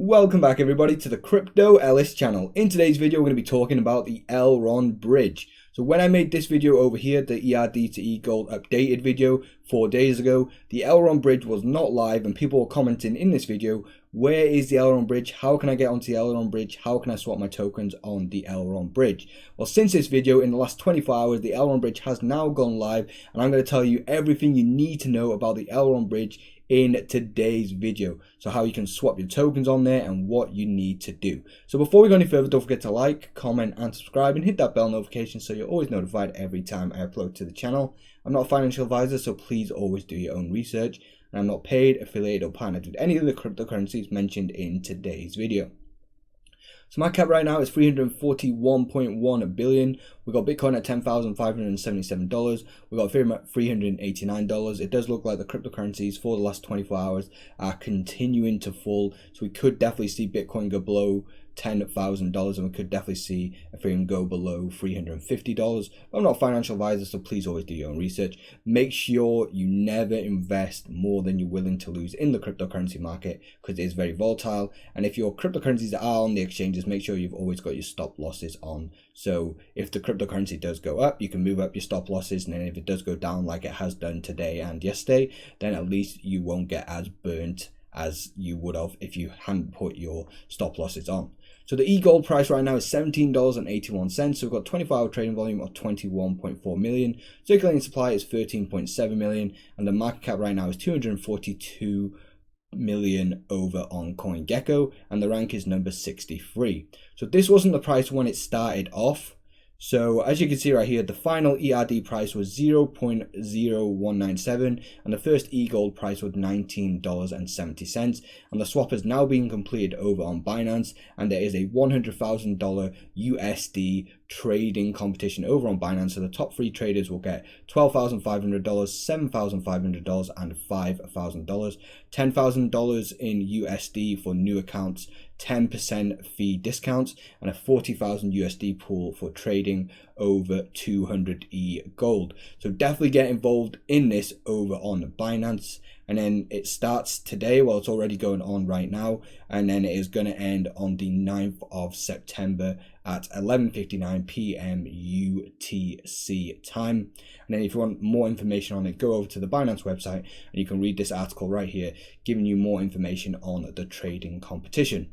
Welcome back everybody to the Crypto Ellis channel. In today's video we're going to be talking about the Elrond bridge. So when I made this video over here, the ERD to eGold updated video 4 days ago, the Elrond bridge was not live and people were commenting in this video, where is the Elrond bridge? How can I get onto the Elrond bridge? How can I swap my tokens on the Elrond bridge? Well, since this video, in the last 24 hours, the Elrond bridge has now gone live and I'm going to tell you everything you need to know about the Elrond bridge in today's video. So how you can swap your tokens on there and what you need to do. So before we go any further, don't forget to like, comment and subscribe and hit that bell notification so you're always notified every time I upload to the channel. I'm not a financial advisor, so please always do your own research. And I'm not paid, affiliated or partnered with any of the cryptocurrencies mentioned in today's video. So my cap right now is 341.1 billion. We got Bitcoin at $10,577. We got Ethereum at $389. It does look like the cryptocurrencies for the last 24 hours are continuing to fall. So we could definitely see Bitcoin go below $10,000 and we could definitely see Ethereum go below $350. I'm not a financial advisor, so please always do your own research. Make sure you never invest more than you're willing to lose in the cryptocurrency market because it is very volatile. And if your cryptocurrencies are on the exchanges, make sure you've always got your stop losses on. So if the cryptocurrency does go up, you can move up your stop losses, and then if it does go down like it has done today and yesterday, then at least you won't get as burnt as you would have if you hadn't put your stop losses on. So the eGold price right now is $17.81. So we've got 24-hour trading volume of 21.4 million. Circulating supply is 13.7 million. And the market cap right now is 242 million over on CoinGecko. And the rank is number 63. So this wasn't the price when it started off. So as you can see right here, the final ERD price was 0.0197 and the first eGold price was $19.70, and the swap has now been completed over on Binance, and there is a $100,000 USD trading competition over on Binance. So the top 3 traders will get $12,500, $7,500 and $5,000. $10,000 in USD for new accounts, 10% fee discounts, and a 40,000 USD pool for trading over 200 eGold. So definitely get involved in this over on Binance. And then it starts today, well, it's already going on right now, and then it is going to end on the 9th of September at 11:59 p.m. UTC time. And then if you want more information on it, go over to the Binance website and you can read this article right here giving you more information on the trading competition.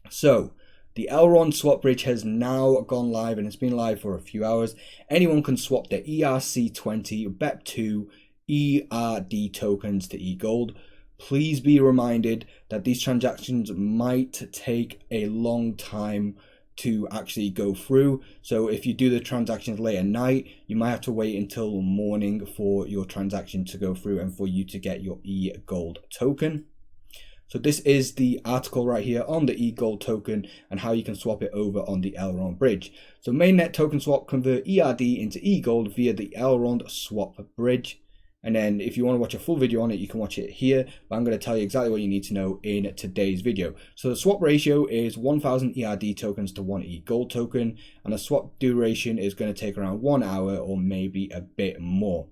So the Elrond swap bridge has now gone live and it's been live for a few hours. Anyone can swap their ERC20 BEP2 ERD tokens to eGold. Please be reminded that these transactions might take a long time to actually go through. So if you do the transactions late at night, you might have to wait until morning for your transaction to go through and for you to get your eGold token. So this is the article right here on the eGold token and how you can swap it over on the Elrond bridge. So mainnet token swap, convert ERD into eGold via the Elrond swap bridge. And then if you want to watch a full video on it, you can watch it here, but I'm going to tell you exactly what you need to know in today's video. So the swap ratio is 1000 ERD tokens to 1 eGold token, and the swap duration is going to take around 1 hour or maybe a bit more.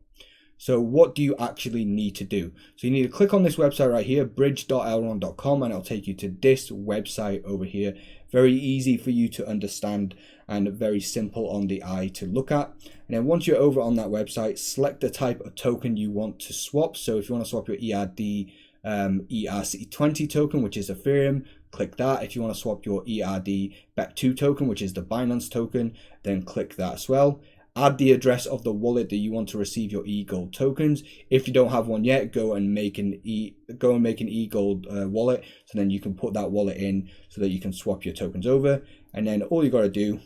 So what do you actually need to do? So you need to click on this website right here, bridge.elrond.com, and it'll take you to this website over here. Very easy for you to understand and very simple on the eye to look at. And then once you're over on that website, select the type of token you want to swap. So if you want to swap your ERD ERC20 token, which is Ethereum, click that. If you want to swap your ERD BEP2 token, which is the Binance token, then click that as well. Add the address of the wallet that you want to receive your eGold tokens. If you don't have one yet, go and make an eGold wallet. So then you can put that wallet in so that you can swap your tokens over. And then all you got to do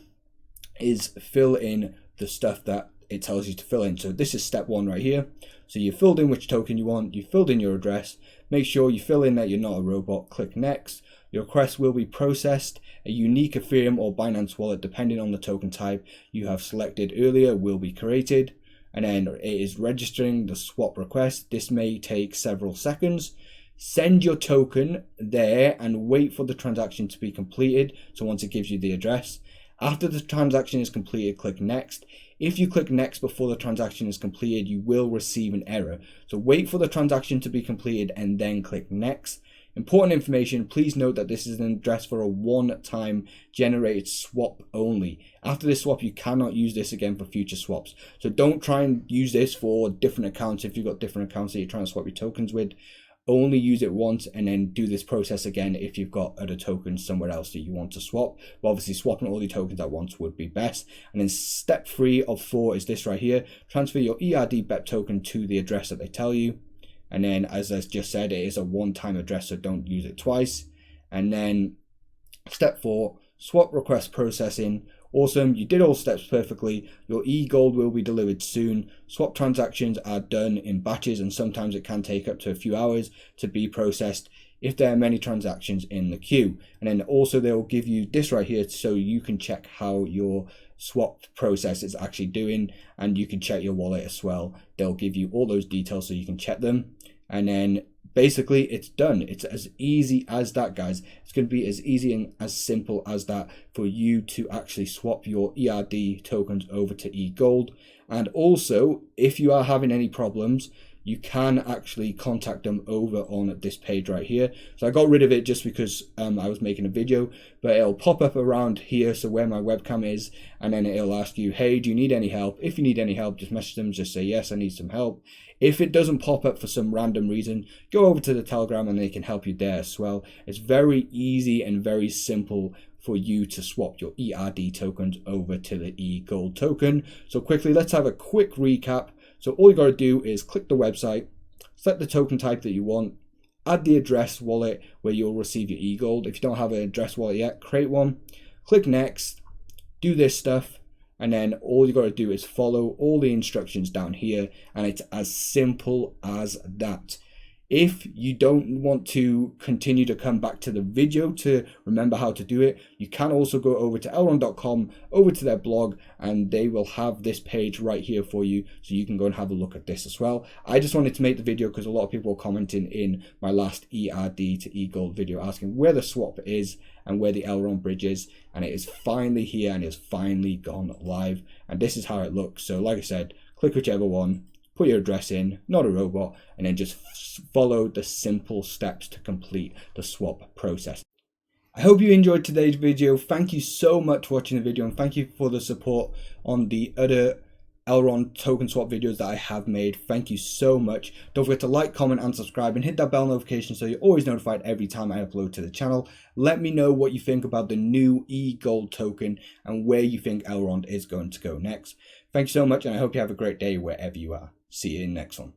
is fill in the stuff that it tells you to fill in. So this is step 1 right here. So you filled in which token you want, you filled in your address. Make sure you fill in that you're not a robot. Click next. Your request will be processed. A unique Ethereum or Binance wallet, depending on the token type you have selected earlier, will be created. And then it is registering the swap request. This may take several seconds. Send your token there and wait for the transaction to be completed. So once it gives you the address, after the transaction is completed, click next. If you click next before the transaction is completed, you will receive an error. So wait for the transaction to be completed and then click next. Important information, please note that this is an address for a one-time generated swap only. After this swap, you cannot use this again for future swaps. So don't try and use this for different accounts. If you've got different accounts that you're trying to swap your tokens with, only use it once and then do this process again if you've got other tokens somewhere else that you want to swap. But obviously swapping all your tokens at once would be best. And then step 3 of 4 is this right here. Transfer your ERD BEP token to the address that they tell you. And then, as I just said, it is a one-time address, so don't use it twice. And then step 4, swap request processing. Awesome, you did all steps perfectly. Your e-gold will be delivered soon. Swap transactions are done in batches, and sometimes it can take up to a few hours to be processed if there are many transactions in the queue. And then also they'll give you this right here so you can check how your swap process is actually doing, and you can check your wallet as well. They'll give you all those details so you can check them. And then basically it's done. It's as easy as that, guys. It's going to be as easy and as simple as that for you to actually swap your ERD tokens over to eGold. And also, if you are having any problems, you can actually contact them over on this page right here. So I got rid of it just because I was making a video, but it'll pop up around here, so where my webcam is, and then it'll ask you, hey, do you need any help? If you need any help, just message them, just say, yes, I need some help. If it doesn't pop up for some random reason, go over to the Telegram and they can help you there as well. It's very easy and very simple for you to swap your ERD tokens over to the eGold token. So quickly, let's have a quick recap. So all you got to do is click the website, select the token type that you want, add the address wallet where you'll receive your eGold. If you don't have an address wallet yet, create one, click next, do this stuff, and then all you got to do is follow all the instructions down here, and it's as simple as that. If you don't want to continue to come back to the video to remember how to do it, you can also go over to elrond.com, over to their blog, and they will have this page right here for you, so you can go and have a look at this as well. I just wanted to make the video because a lot of people were commenting in my last ERD to eGold video asking where the swap is and where the Elrond bridge is, and it is finally here and it's finally gone live, and this is how it looks. So like I said, click whichever one, put your address in, not a robot, and then just follow the simple steps to complete the swap process. I hope you enjoyed today's video. Thank you so much for watching the video, and thank you for the support on the other Elrond token swap videos that I have made. Thank you so much. Don't forget to like, comment, and subscribe, and hit that bell notification so you're always notified every time I upload to the channel. Let me know what you think about the new eGold token and where you think Elrond is going to go next. Thanks so much, and I hope you have a great day wherever you are. See you in the next one.